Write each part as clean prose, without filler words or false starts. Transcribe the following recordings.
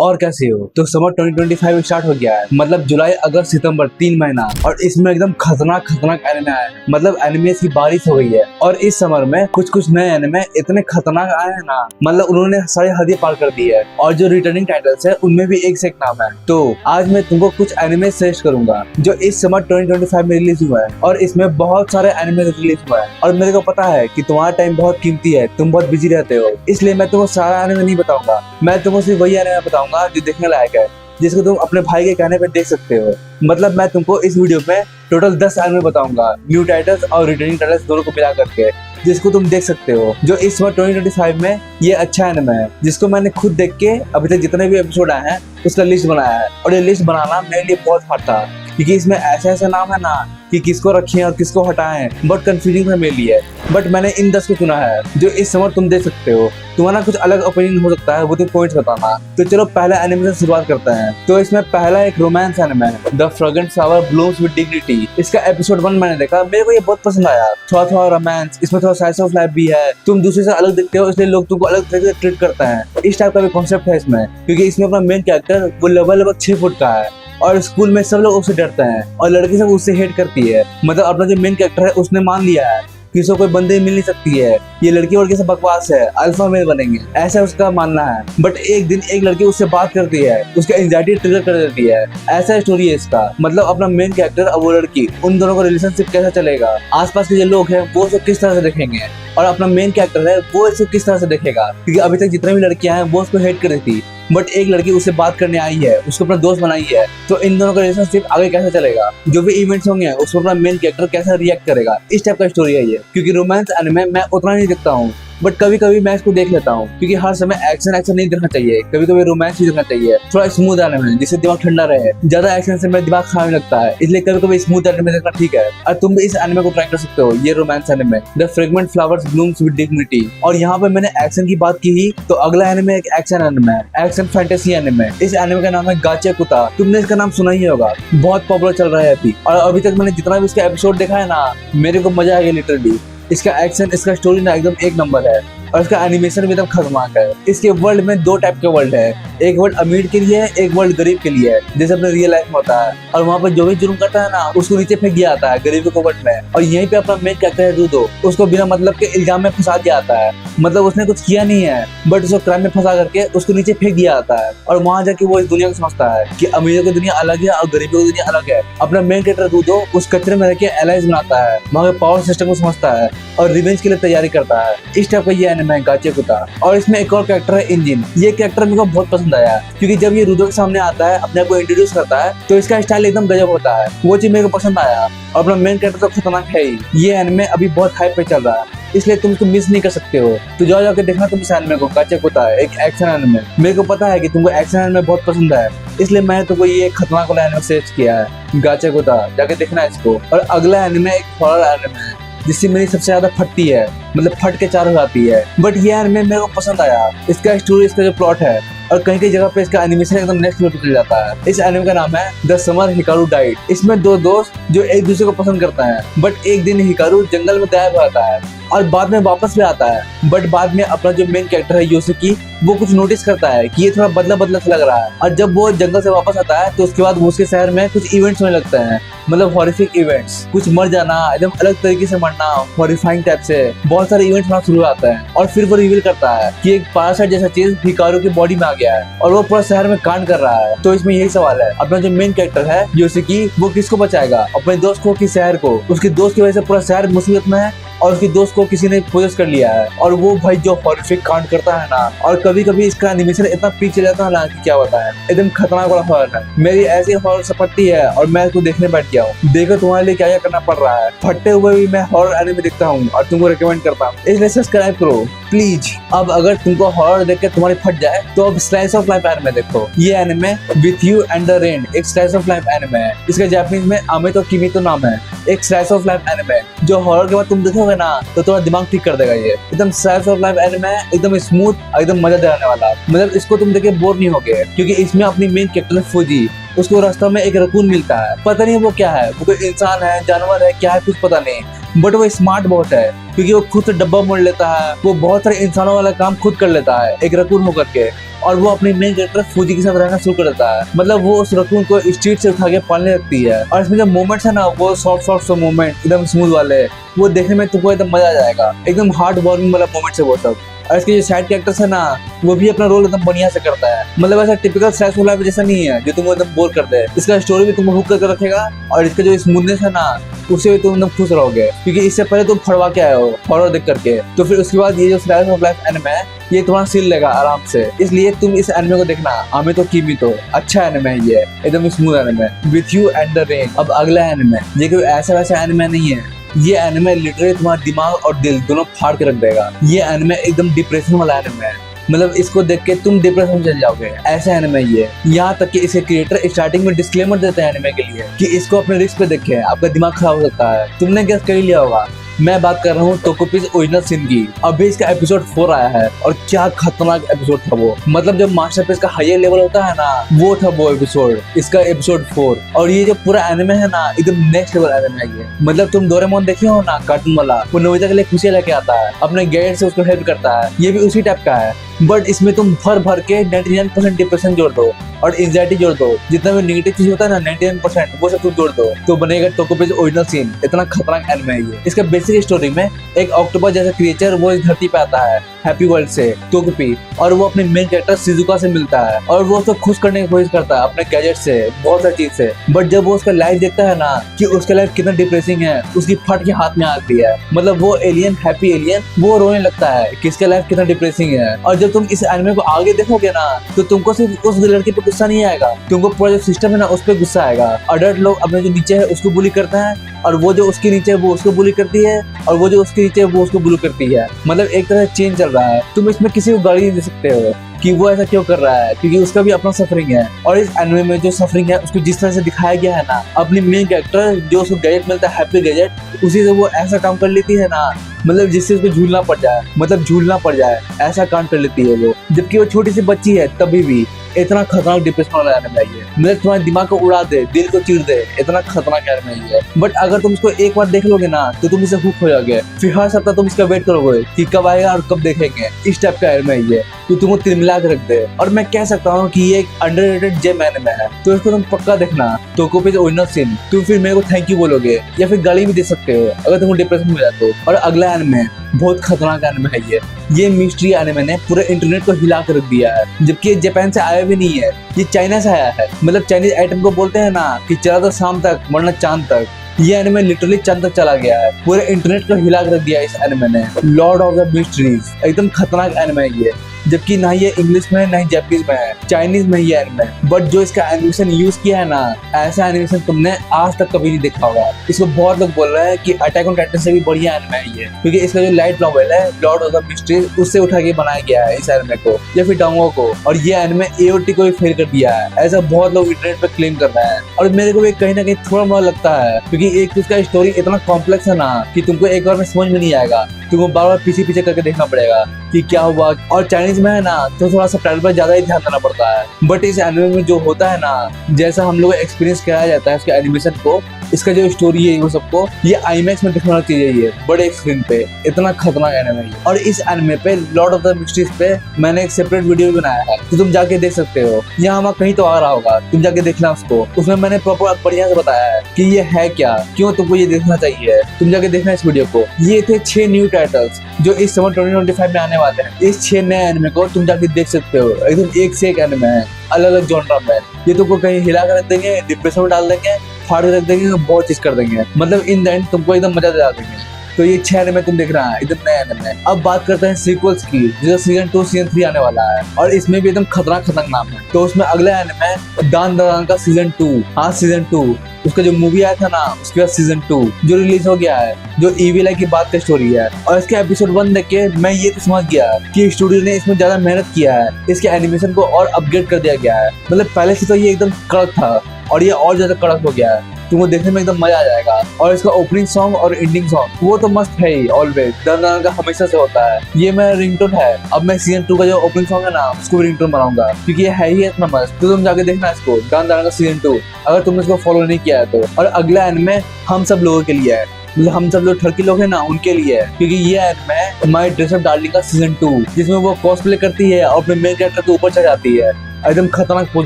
और कैसे हो? तो समर 2025 स्टार्ट हो गया है, मतलब जुलाई अगस्त सितंबर 3 महीना, और इसमें एकदम खतरनाक एनिमे आए हैं। मतलब एनिमे की बारिश हो गई है। और इस समर में कुछ नए एनिमे इतने खतरनाक आए हैं ना, मतलब उन्होंने सारी हदें पार कर दी है। और जो रिटर्निंग टाइटल्स है उनमें भी एक से एक नाम है। तो आज मैं तुमको कुछ एनिमे सजेस्ट करूंगा जो इस समर 2025 में रिलीज हुआ है। और इसमें बहुत सारे एनिमे रिलीज हुआ है। और मेरे को पता है कि तुम्हारा टाइम बहुत कीमती है, तुम बहुत बिजी रहते हो, इसलिए मैं तुमको सारा एनिमे नहीं बताऊंगा। मैं तुमको सिर्फ वही एनिमे बताऊंगा जो देखने लायक है, जिसको तुम अपने भाई के कहने पे देख सकते हो। मतलब मैं तुमको इस वीडियो में टोटल 10 एनिमे बताऊंगा, न्यू टाइटल्स और रिटर्निंग टाइटल्स दोनों को मिला करके, जिसको तुम देख सकते हो। जो इस बार 2025 में ये अच्छा एनिमे है, जिसको मैंने खुद देख के अभी तक जितने भी एपिसोड आए हैं उसका लिस्ट बनाया है। और ये लिस्ट बनाना मेरे लिए बहुत हार्ड था, क्योंकि इसमें ऐसे नाम है ना कि किसको रखें और किसको हटाएं, बहुत कंफ्यूजिंग है मेरे लिए। बट मैंने इन 10 को चुना है जो इस समर तुम देख सकते हो। तुम्हारा कुछ अलग ओपिनियन हो सकता है, वो तुम पॉइंट्स बताना। तो चलो पहले एनिमे से शुरुआत करते हैं। तो इसमें पहला एक रोमांस एनिमे है, the fragrant flower blooms with dignity. इसका एपिसोड 1 मैंने देखा, मेरे को ये बहुत पसंद आया। थोड़ा रोमांस, इसमें थोड़ा स्लाइस ऑफ लाइफ भी है। तुम दूसरे से अलग दिखते हो, इसलिए लोग तुमको अलग तरीके से ट्रीट करते हैं। इस टाइप का भी कॉन्सेप्ट है इसमें, क्योंकि इसमें अपना मेन कैरेक्टर वो लगभग 6 फुट का है और स्कूल में सब लोग उससे डरते हैं और लड़की सब उससे हेट करती है। मतलब अपना जो मेन कैरेक्टर है उसने मान लिया है कि उसको कोई बंदे मिल नहीं सकती है, ये लड़की वड़की से बकवास है, अल्फा मेल बनेंगे, ऐसा उसका मानना है। बट एक दिन एक लड़की उससे बात करती है, उसका एंजाइटी ट्रिगर कर देती है। ऐसा स्टोरी है इसका। मतलब अपना मेन कैरेक्टर और वो लड़की, उन दोनों का रिलेशनशिप कैसा चलेगा, आसपास के जो लोग हैं वो उसको किस तरह से देखेंगे, और अपना मेन कैरेक्टर है वो इसको किस तरह से देखेगा। क्योंकि अभी तक जितने भी लड़कियां हैं वो उसको हेट कर रही थी, बट एक लड़की उससे बात करने आई है, उसको अपना दोस्त बनाई है। तो इन दोनों का रिलेशनशिप आगे कैसे चलेगा, जो भी इवेंट्स होंगे उसको अपना मेन कैरेक्टर कैसा रिएक्ट करेगा, इस टाइप का स्टोरी है ये। क्योंकि रोमांस एनिमे मैं उतना नहीं देखता हूँ, बट कभी कभी मैं इसको देख लेता हूँ, क्योंकि हर समय एक्शन नहीं देखना चाहिए, कभी कभी रोमांस भी देखना चाहिए। थोड़ा स्मूथ एनिमे जिससे दिमाग ठंडा रहे। ज्यादा एक्शन से मेरा दिमाग खराब लगता है, इसलिए कभी कभी स्मूथ एनिमे देखना ठीक है। और तुम भी इस एनिमे को ट्राई कर सकते हो, ये romance anime the fragrant flowers blooms with dignity. और यहाँ पे मैंने एक्शन की बात की ही, तो अगला एनिमे एक एक्शन एनिमे है, एक्शन फैंटेसी एनिमे। इस एनिमे का नाम है गाचेकुता। तुमने इसका नाम सुना ही होगा, बहुत पॉपुलर चल रहा है अभी। और अभी तक मैंने जितना भी इसका एपिसोड देखा है ना, मेरे को मजा आ गया लिटरली। इसका एक्शन, इसका स्टोरी ना एकदम एक नंबर है, और इसका एनिमेशन भी एकदम खतरनाक है। इसके वर्ल्ड में 2 टाइप के वर्ल्ड है, एक वर्ल्ड अमीर के लिए है, एक वर्ल्ड गरीब के लिए है, जैसे अपने रियल लाइफ में होता है। और वहाँ पर जो भी जुर्म करता है ना, उसको नीचे फेंक दिया जाता है गरीबों को वर्ल्ड में। और यहीं पे अपना मेन कैरेक्टर है रूदो, उसको बिना मतलब के इल्जाम में फंसा दिया जाता है। मतलब उसने कुछ किया नहीं है, बट उसको क्राइम में फंसा करके उसको नीचे फेंक दिया जाता है। और वहाँ जाके वो इस दुनिया को समझता है कि अमीरों की दुनिया अलग है और गरीबों की दुनिया अलग है। अपना मेन कैरेक्टर रूदो उस कचरे में रह के एलाइज बनाता है, वहाँ के पावर सिस्टम को समझता है और रिवेंज के लिए तैयारी करता है। इस टाइप का ये एनिमे है गाचेकुता। और इसमें एक और कैरेक्टर है इंजिन। ये कैरेक्टर मेरे को बहुत पसंद आया, क्योंकि जब ये रूदो के सामने आता है, अपने आप को इंट्रोड्यूस करता है, तो इसका स्टाइल एकदम गजब होता है। वो चीज मेरे को पसंद आया। और अपना मेन कैरेक्टर तो खतरनाक है ही। ये एनिमे अभी बहुत हाइप पे चल रहा है, इसलिए तुम इसको मिस नहीं कर सकते हो। तो जाओ जाके देखना तुम इस एनिमे को, गाचेकुता है, एक एक्शन एनिमे। मेरे को पता है कि तुमको एक्शन एनिमे बहुत पसंद है, इसलिए मैंने तुमको ये खतरनाक वाला एनिमे सजेस्ट किया है, गाचेकुता। जाके देखना है इसको। और अगला एनिमे एक हॉरर एनिमे है, जिससे मेरी सबसे ज्यादा फटती है, मतलब फट के चार हो जाती है। बट ये एनिमे मेरे को पसंद आया। इसका स्टोरी, इसका जो प्लॉट है, और कहीं जगह पे इसका एनिमेशन एकदम नेक्स्ट लेवल पे चल जाता है। इस एनिमे का नाम है द समर हिकारू डाइड। इसमें 2 दोस्त जो एक दूसरे को पसंद करते हैं, बट एक दिन हिकारू जंगल में गायब हो जाता है और बाद में वापस भी आता है। बट बाद में अपना जो मेन कैरेक्टर है योशिकी, वो कुछ नोटिस करता है कि ये थोड़ा बदला सा लग रहा है। और जब वो जंगल से वापस आता है, तो उसके बाद वो उसके शहर में कुछ इवेंट्स होने लगते हैं, मतलब हॉरिफिक इवेंट्स, कुछ मर जाना, एकदम अलग तरीके से मरना, हॉरिफाइंग टाइप से बहुत सारे इवेंट्स होना शुरू होता है। और फिर वो रिवील करता है कि एक पैरासाइट जैसा चीज हिकारू की बॉडी में आ गया है और वो पूरा शहर में कांड कर रहा है। तो इसमें यही सवाल है, अपना जो मेन कैरेक्टर है योशिकी, वो किसको बचाएगा, अपने दोस्त को कि शहर को? उसके दोस्त की वजह से पूरा शहर मुसीबत में है और उसके दोस्त को किसी ने पोजेस कर लिया है। और वो भाई जो हॉरिफिक कांड करता है ना, और कभी कभी इसका एनिमेशन इतना पीक चल जाता है ना कि क्या बताएं, एकदम खतरनाक वाला हॉरर है। मेरी ऐसी हॉरर सपत्ती है और मैं इसको देखने बैठ गया हूँ। देखो तुम्हारे लिए क्या क्या करना पड़ रहा है। फटते हुए भी मैं हॉरर एनिमे देखता हूँ और तुमको रिकमेंड करता हूँ, इसलिए सब्सक्राइब करो प्लीज। अब अगर तुमको हॉरर देख के तुम्हारी फट जाए, तो अब स्लाइस ऑफ लाइफ एनिमे देखो। ये anime with you and the rain एक स्लाइस ऑफ लाइफ एनिमे है। इसका जापानीज में अमितो किमितो नाम है। एक स्लाइस ऑफ लाइफ एनिमे जो हॉरर के बाद तुम देखोगे ना, तो थोड़ा दिमाग ठीक कर देगा। ये एकदम स्लाइस ऑफ लाइफ एनिमे है, एकदम स्मूथ, एकदम मजा दिलाने वाला। मतलब इसको तुम देखे बोर नहीं होगे, क्योंकि इसमें अपनी मेन कैरेक्टर फौजी, उसको रास्ते में एक रकून मिलता है। पता नहीं वो क्या है, वो कोई इंसान है, जानवर है, क्या है कुछ पता नहीं, बट वो स्मार्ट बहुत है, क्योंकि वो खुद से डब्बा मोड़ लेता है। वो बहुत सारे इंसानों वाला काम खुद कर लेता है एक रकून होकर के। और वो अपने मेन कैरेक्टर फूजी के साथ रहना शुरू कर देता है। मतलब वो उस रकून को स्ट्रीट से उठा के पालने लगती है। और इसमें जो मोमेंट्स है ना, वो सॉफ्ट मोमेंट एकदम स्मूथ वाले, वो देखने में तुमको एकदम मजा आ जाएगा। एकदम हार्ट वार्मिंग वाला मोमेंट्स है वो सब। और इसके जो साइड कैरेक्टर्स है ना, वो भी अपना रोल एकदम बढ़िया से करता है। मतलब ऐसा टिपिकल स्लैश वाला जैसा नहीं है जो तुमको एकदम बोर कर दे। इसका स्टोरी भी तुमको हुक करके रखेगा और इसका जो स्मूथनेस है ना, उससे भी तुम एकदम खुश रहोगे, क्योंकि इससे पहले तुम फड़वा के आए हो हॉरर देख करके। तो फिर उसके बाद ये जो स्लाइस ऑफ लाइफ एनिमे है, ये तुम्हारा सील लेगा आराम से। इसलिए तुम इस एनिमे को देखना, आमे तो कीमी तो अच्छा एनिमे है ये, एकदम smooth anime. With you and the rain. अब अगला एनिमे, ये कोई ऐसा वैसा एनिमे नहीं है, ये एनिमे लिटरली तुम्हारा दिमाग और दिल दोनों फाड़ के रख देगा। ये एनिमे एकदम डिप्रेशन वाला एनिमे है। मतलब इसको देख के तुम डिप्रेशन में चले जाओगे, ऐसा एनिमे ये। यहाँ तक कि इसके क्रिएटर स्टार्टिंग में डिस्क्लेमर देते हैं एनिमे के लिए कि इसको अपने रिस्क पे देखें, आपका दिमाग खराब हो सकता है। तुमने गेस कर लिया होगा, मैं बात कर रहा हूँ टोकोपीज ओरिजिनल सिन की। अभी इसका एपिसोड 4 आया है और क्या खतरनाक एपिसोड था वो। मतलब जब मास्टरपीस का हायर लेवल होता है ना, वो था वो एपिसोड, इसका एपिसोड 4। और ये जो पूरा एनिमे है ना, एकदम नेक्स्ट लेवल एनिमे है ये। मतलब तुम डोरेमोन देखे हो ना, कार्टून वाला, वो नोबिता के लिए खुशियां लेके आता है, अपने गैजेट से उसको हेल्प करता है। ये भी उसी टाइप का है, बट इसमें तुम भर के 99% डिप्रेशन जोड़ दो और एंजाइटी जोड़ दो। जितना भी नेगेटिव चीज होता है ना 99%, वो सब तुम जोड़ दो तो बनेगा टोकोपीज ओरिजिनल सिन। इतना खतरनाक एनिमे है ये। इसका बेसिक स्टोरी में एक ऑक्टोपस जैसा क्रिएचर वो इस धरती पे आता है हैप्पी वर्ल्ड से, टोकोपी, और वो अपने मेन कैरेक्टर शिजुका से मिलता है और वो उसको खुश करने की कोशिश करता है अपने गैजेट से, बहुत सारी चीज से। बट जब वो उसका लाइफ देखता है ना कि उसका लाइफ कितना डिप्रेसिंग है, उसकी फट के हाथ में आती है। मतलब वो एलियन, हैप्पी एलियन, वो रोने लगता है कि इसका लाइफ कितना डिप्रेसिंग है। और जब तुम इस एनिमे को आगे देखोगे ना, तो तुमको सिर्फ उस लड़के पे गुस्सा नहीं आएगा, तुमको पूरा जो सिस्टम है ना उस पे गुस्सा आएगा। अडल्ट लोग अपने जो नीचे है उसको बुली करते हैं, और वो जो उसके नीचे है वो उसको बुली करती है, और वो जो उसके नीचे है वो उसको बुली करती है। मतलब एक तरह से चेंज चल रहा है। तुम इसमें किसी को गाली नहीं दे सकते हो कि वो ऐसा क्यों कर रहा है, क्योंकि उसका भी अपना सफरिंग है। और इस एनिमे में जो सफरिंग है उसको जिस तरह से दिखाया गया है ना, अपनी मेन कैरेक्टर जो उसको गैजेट मिलता है हैप्पी गैजेट, उसी से वो ऐसा काम कर लेती है ना, मतलब जिससे उसको झूलना पड़ जाए, मतलब झूलना पड़ जाए, ऐसा काम कर लेती है वो। जबकि वो छोटी सी बच्ची है तभी भी। इतना खतरनाक डिप्रेशन वाला एनिमे है ये। मतलब तुम्हारे दिमाग को उड़ा दे, दिल को चीर दे, इतना खतरनाक एनिमे है ये। बट अगर तुम इसको एक बार देख लोगे ना, तो तुम इसे हुक हो जाओगे। फिर हर सप्ताह तुम इसका वेट करोगे कि कब आएगा और कब देखेंगे। इस टाइप का एनिमे है ये, तो तुमको तिलमिला के रख दे। और मैं कह सकता हूँ कि ये एक अंडररेटेड जेम एनिमे है, तो इसको तुम पक्का देखना, टोकोपीज ओरिजिनल सिन। तुम फिर मेरे को थैंक यू बोलोगे या फिर गाली भी दे सकते हो अगर तुमको डिप्रेशन में जाते हो। और अगला एनिमे बहुत खतरनाक एनिमे है ये मिस्ट्री एनिमे ने पूरे इंटरनेट को हिला कर रख दिया है। जबकि ये जापान से आया भी नहीं है, ये चाइना से आया है। मतलब चाइनीज आइटम को बोलते हैं ना कि चला तो शाम तक वरना चांद तक। ये एनिमे लिटरली चांद तक चला गया है, पूरे इंटरनेट को हिला कर रख दिया इस एनिमे ने। लॉर्ड ऑफ द मिस्ट्रीज, एकदम खतरनाक एनिमे है ये। जबकि ना ये इंग्लिश में है ना ही जापानीज में है, चाइनीज में ये एनिमे। बट जो इसका एनिमेशन यूज किया है ना, ऐसा एनिमेशन तुमने आज तक कभी नहीं देखा होगा। इसको बहुत लोग बोल रहे हैं कि अटैक ऑन टाइटन से भी बढ़िया एनिमे है ये, क्योंकि इसका जो लाइट नॉवेल है लॉर्ड ऑफ द मिस्ट्रीज, उससे उठा के बनाया गया है इस एनिमे को या फिर डांगो को। और ये एनिमे AOT को भी फेल कर दिया है, ऐसा बहुत लोग इंटरनेट पे क्लेम कर रहे हैं। और मेरे को भी कहीं ना कहीं थोड़ा बहुत लगता है, क्योंकि एक उसका स्टोरी इतना कॉम्प्लेक्स है ना कि तुमको एक बार में समझ में नहीं आएगा, तुमको बार बार पीछे करके देखना पड़ेगा कि क्या हुआ। और चाइनीज में है ना, तो थोड़ा सा टाइटल पर ज्यादा ही ध्यान देना पड़ता है। बट इस एनिमे में जो होता है ना, जैसा हम लोग एक्सपीरियंस कराया जाता है उसके एनिमेशन को, इसका जो स्टोरी है वो सबको, ये IMAX में दिखाना चाहिए ये बड़े स्क्रीन पे। इतना खतरनाक एनिमे है। और इस एनिमे पे लॉर्ड ऑफ द मिस्ट्रीज पे मैंने एक सेपरेट वीडियो भी बनाया है, तो तुम जाके देख सकते हो। यहाँ हमारा कहीं तो आ रहा होगा, तुम जाके देखना उसको। उसमें मैंने प्रॉपर बढ़िया से बताया है कि ये है क्या, क्यों तुमको ये देखना चाहिए। तुम जाके देखना इस वीडियो को। ये थे 6 न्यू टाइटल्स जो इस समर 2025 में आने वाले हैं। इस 6 नए एनिमे को तुम जाके देख सकते हो। एकदम एक से एक एनिमे है, अलग अलग जॉनरा में। ये तुमको कहीं हिला कर रख देंगे, डिप्रेशन में डाल देंगे, फाड़ के रख देंगे, बहुत चीज कर देंगे। मतलब इन द एंड तुमको एकदम मजा दिला देंगे। तो ये 6 एनिमे तुम देख रहा है, एकदम नया एनिमे। अब बात करते हैं सीक्वल्स की, जो सीजन 2 सीजन 3 आने वाला है, और इसमें भी एकदम खतरनाक नाम है। तो उसमें अगला एनिमे दान दान का सीजन 2, हाँ सीजन 2, उसका जो मूवी आया था ना, उसके बाद सीजन 2 जो रिलीज हो गया है, जो ईविल आई की बात का स्टोरी है। और इसके एपिसोड 1 देख के मैं ये तो समझ गया कि स्टूडियो ने इसमें ज्यादा मेहनत किया है, इसके एनिमेशन को और अपग्रेड कर दिया गया है। मतलब पहले से तो ये एकदम कड़क था और ये और ज्यादा कड़क हो गया है, तुमको देखने में एकदम मजा आ जाएगा। और इसका ओपनिंग सॉन्ग और एंडिंग सॉन्ग वो तो मस्त है ही, ऑलवेज दान का हमेशा से होता है। ये मेरा रिंगटोन है। अब मैं सीजन 2 का जो ओपनिंग सॉन्ग है ना, उसको रिंगटोन बनाऊंगा, क्योंकि ये है ही इतना मस्त। तो तुम जाके देखना इसको, दान का सीजन 2, अगर तुमने इसको फॉलो नहीं किया है तो। और अगला एनिमे हम सब लोगों के लिए है, मतलब हम सब लोग ठरकी लोग हैं ना, उनके लिए है, क्योंकि ये एनिमे है माय ड्रेस अप डार्लिंग का सीजन 2, जिसमें वो कॉस्प्ले करती है और अपने मेन कैरेक्टर के ऊपर चढ़ जाती है, एकदम खतरनाक पोज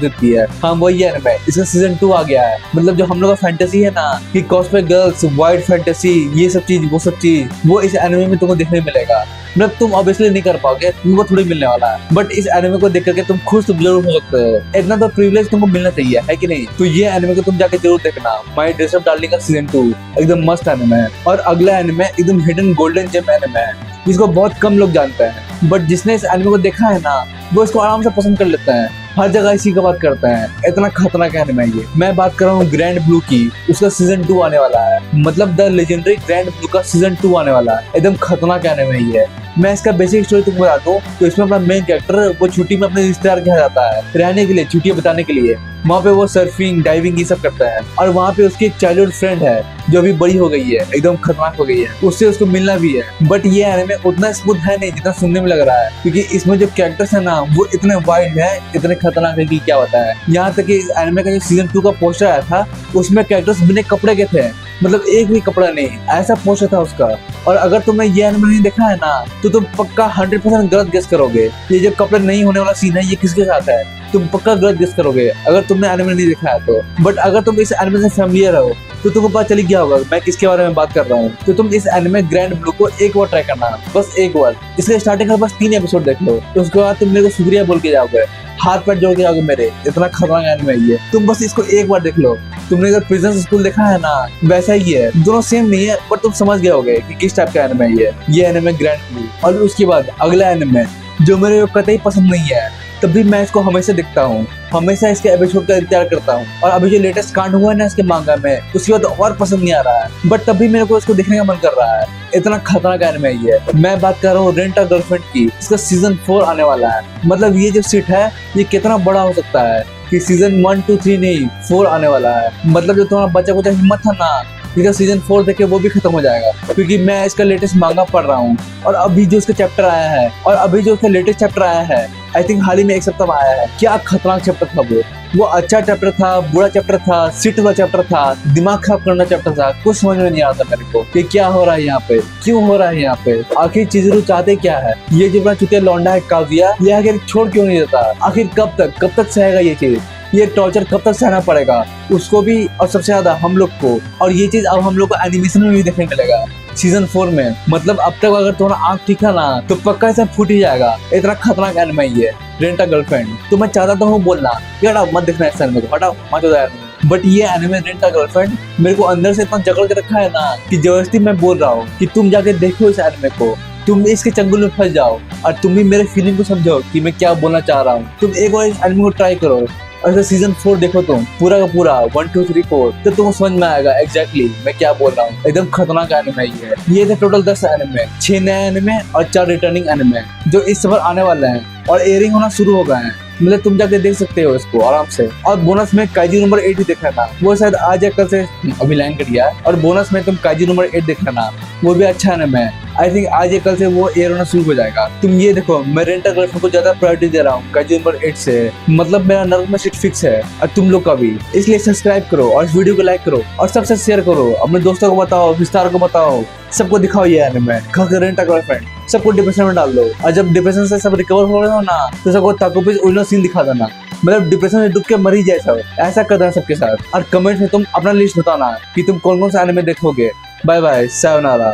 देती है। हाँ वही एनिमे, इसका सीजन 2 आ गया है। मतलब जो हम लोग का फैंटेसी है ना कि कॉस्प्ले गर्ल्स, वाइट फैंटेसी, ये सब चीज वो इस एनिमे में तुमको देखने मिलेगा। मतलब तुम ऑब्वियसली नहीं कर पाओगे, तुमको थोड़ी मिलने वाला है, बट इस एनिमे को देख करके तुम खुश तो जरूर हो सकते हो। इतना तो प्रिविलेज तुमको मिलना चाहिए, है कि नहीं? तो ये एनिमे को तुम जाके जरूर देखना, माय ड्रेस अप डार्लिंग का सीजन 2 एकदम मस्त एनिमे है। और अगला एनिमे एकदम हिडन गोल्डन जेम एनिमे है, जिसको बहुत कम लोग जानते हैं, बट जिसने इस एनिमे को देखा है ना वो इसको आराम से पसंद कर लेता है। हर जगह इसी का बात करते हैं, इतना खतरनाक एनिमे है ये। मैं बात कर रहा हूँ ग्रैंड ब्लू की, उसका सीजन 2 आने वाला है। मतलब द लेजेंडरी ग्रैंड ब्लू का सीजन 2 आने वाला है, एकदम खतरनाक एनिमे है ये। मैं इसका बेसिक स्टोरी तुमको बता दूं तो इसमें अपना मेन कैरेक्टर वो छुट्टी में अपने रिश्तेदार के यहाँ जाता है रहने के लिए, छुट्टियां बिताने के लिए। वहाँ पे वो सर्फिंग, डाइविंग ये सब करता है, और वहाँ पे उसकी एक चाइल्डहुड फ्रेंड है जो अभी बड़ी हो गई है, एकदम खतरनाक हो गई है, उससे उसको मिलना भी है। बट ये एनिमे उतना स्मूथ है नहीं जितना सुनने में लग रहा है, क्योंकि इसमें जो कैरेक्टर्स है ना वो इतने वाइल्ड है, इतने खतरनाक है कि क्या होता है। यहाँ तक कि इस एनिमे का जो सीजन 2 का पोस्टर आया था उसमें कैरेक्टर्स बिना कपड़े के थे, मतलब एक भी कपड़ा नहीं, ऐसा पोस्टर था उसका। और अगर तुमने ये एनिमे नहीं देखा है ना तो तुम पक्का 100% गलत गेस करोगे ये जो कपड़े नहीं होने वाला सीन है ये किसके साथ है, तुम पक्का गलत गेस करोगे अगर तुमने एनिमे नहीं देखा है तो। बट अगर तुम इस एनिमे से फैमिलियर हो तो तुमको पता चली गया होगा मैं किसके बारे में बात कर रहा हूँ। तो तुम इस एनिमे ग्रैंड ब्लू को एक बार ट्राई करना, बस एक बार। इसके स्टार्टिंग का बस 3 एपिसोड देख लो, तो उसके बाद तुम मेरे को शुक्रिया बोल के जाओगे, हाथ पैर जोड़ के जाओगे मेरे, इतना खतरनाक एनिमे है ये। तुम बस इसको एक बार देख लो। तुमने अगर प्रिजन स्कूल देखा है ना वैसा ही है, दोनों सेम नहीं है बट तुम समझ गए होगे कि किस टाइप का एनिमे है ये एनिमे ग्रैंड ब्लू। और उसके बाद अगला एनिमे जो मेरे को कतई पसंद नहीं है, तब भी मैं इसको हमेशा देखता हूँ, हमेशा इसके एपिसोड का इंतजार करता हूँ। और अभी जो लेटेस्ट कांड हुआ है ना इसके मांगा में, उसके बाद और पसंद नहीं आ रहा है, बट तब भी मेरे को इसको देखने का मन कर रहा है, इतना खतरनाक एनिमे है ये। मैं बात कर रहा हूँ रेंट अ गर्लफ्रेंड की, इसका सीजन 4 आने वाला है। मतलब ये जो सीट है ये कितना बड़ा हो सकता है कि सीजन 1, 2, 3 नहीं 4 आने वाला है। मतलब जो तुम्हारा बच्चा कुछ हिम्मत था ना, इसका सीजन 4 देखे वो भी खत्म हो जाएगा, क्योंकि मैं इसका लेटेस्ट मांगा पढ़ रहा हूँ। और अभी जो इसका चैप्टर आया है, और अभी जो इसका लेटेस्ट चैप्टर आया है, आई थिंक हाल ही में 1 सप्ताह में आया है, क्या खतरनाक चैप्टर था वो अच्छा चैप्टर था, बुरा चैप्टर था, सीट वाला चैप्टर था, दिमाग खराब करना चैप्टर था। कुछ समझ में नहीं आता मेरे को कि क्या हो रहा है यहाँ पे, क्यों हो रहा है यहाँ पे, आखिर चिज़रू चाहते क्या है। ये जो अपना चुतिया लौंडा है काव्या, ये आखिर छोड़ क्यों नहीं देता, आखिर कब तक सहेगा ये चीज, ये टॉर्चर कब तक सहना पड़ेगा उसको भी और सबसे ज्यादा हम लोग को। और ये चीज अब हम लोग को एनिमेशन में भी देखने मिलेगा सीजन 4 में। मतलब अब तक अगर तुम्हारा आंख दिखा ना तो पक्का ऐसा फूट ही जाएगा, इतना खतरनाक एनिमे है रेंट अ गर्लफ्रेंड। तो मैं चाहता तो हूँ बोलना यार मत देखना इस एनिमे को, हटाओ मत हो यार, बट ये एनिमे रेंट अ गर्लफ्रेंड मेरे को अंदर से इतना जकड़ के रखा है ना कि जबरदस्ती मैं बोल रहा हूँ कि तुम जाके देखो इस एनिमे को, तुम इसके चंगुल में फंस जाओ और तुम भी मेरे फीलिंग को समझो कि मैं क्या बोलना चाह रहा हूँ। तुम एक बार इस एनिमे को ट्राई करो और इसे सीजन 4 देखो तुम पूरा का पूरा 1, 2, 3, 4, तो तुमको समझ में आएगा एग्जैक्टली मैं क्या बोल रहा हूँ। एकदम खतरनाक एनिमे है ये थे टोटल 10 एनिमे, 6 नए एनिमे और 4 रिटर्निंग एनिमे जो इस सफर आने वाले हैं और एयरिंग होना शुरू हो गए हैं। मतलब तुम जाके देख सकते हो इसको आराम से। और बोनस में काइजी नंबर 8 ही देखना था, वो शायद आज या कल से अभी लाइन कर दिया है। और बोनस में तुम काइजी नंबर 8 देखना ना, वो भी अच्छा एनिमे है। आई थिंक आज या कल से वो एयर होना शुरू हो जाएगा। तुम ये देखो मैं रेंट अ गर्लफ्रेंड को ज्यादा प्रायोरिटी दे रहा हूँ काइजी नंबर 8 से, मतलब मेरा नर्व में सीट फिक्स है और तुम लोग का भी। इसलिए सब्सक्राइब करो और इस वीडियो को लाइक करो और सबसे शेयर करो, अपने दोस्तों को बताओ, विस्तार को बताओ, सबको दिखाओ ये एनिमे, खासकर रेंट अ गर्लफ्रेंड। सबको डिप्रेशन में डाल दो और जब डिप्रेशन से सब रिकवर हो रहे हो ना तो सबको ताकुपिस ओरिजिनल सीन दिखा देना, मतलब डिप्रेशन में डूब के मर ही जाए सब, ऐसा कर देना सबके साथ। और कमेंट में तुम अपना लिस्ट बताना कि तुम कौन कौन सा एनिमे देखोगे। Bye bye, sayonara.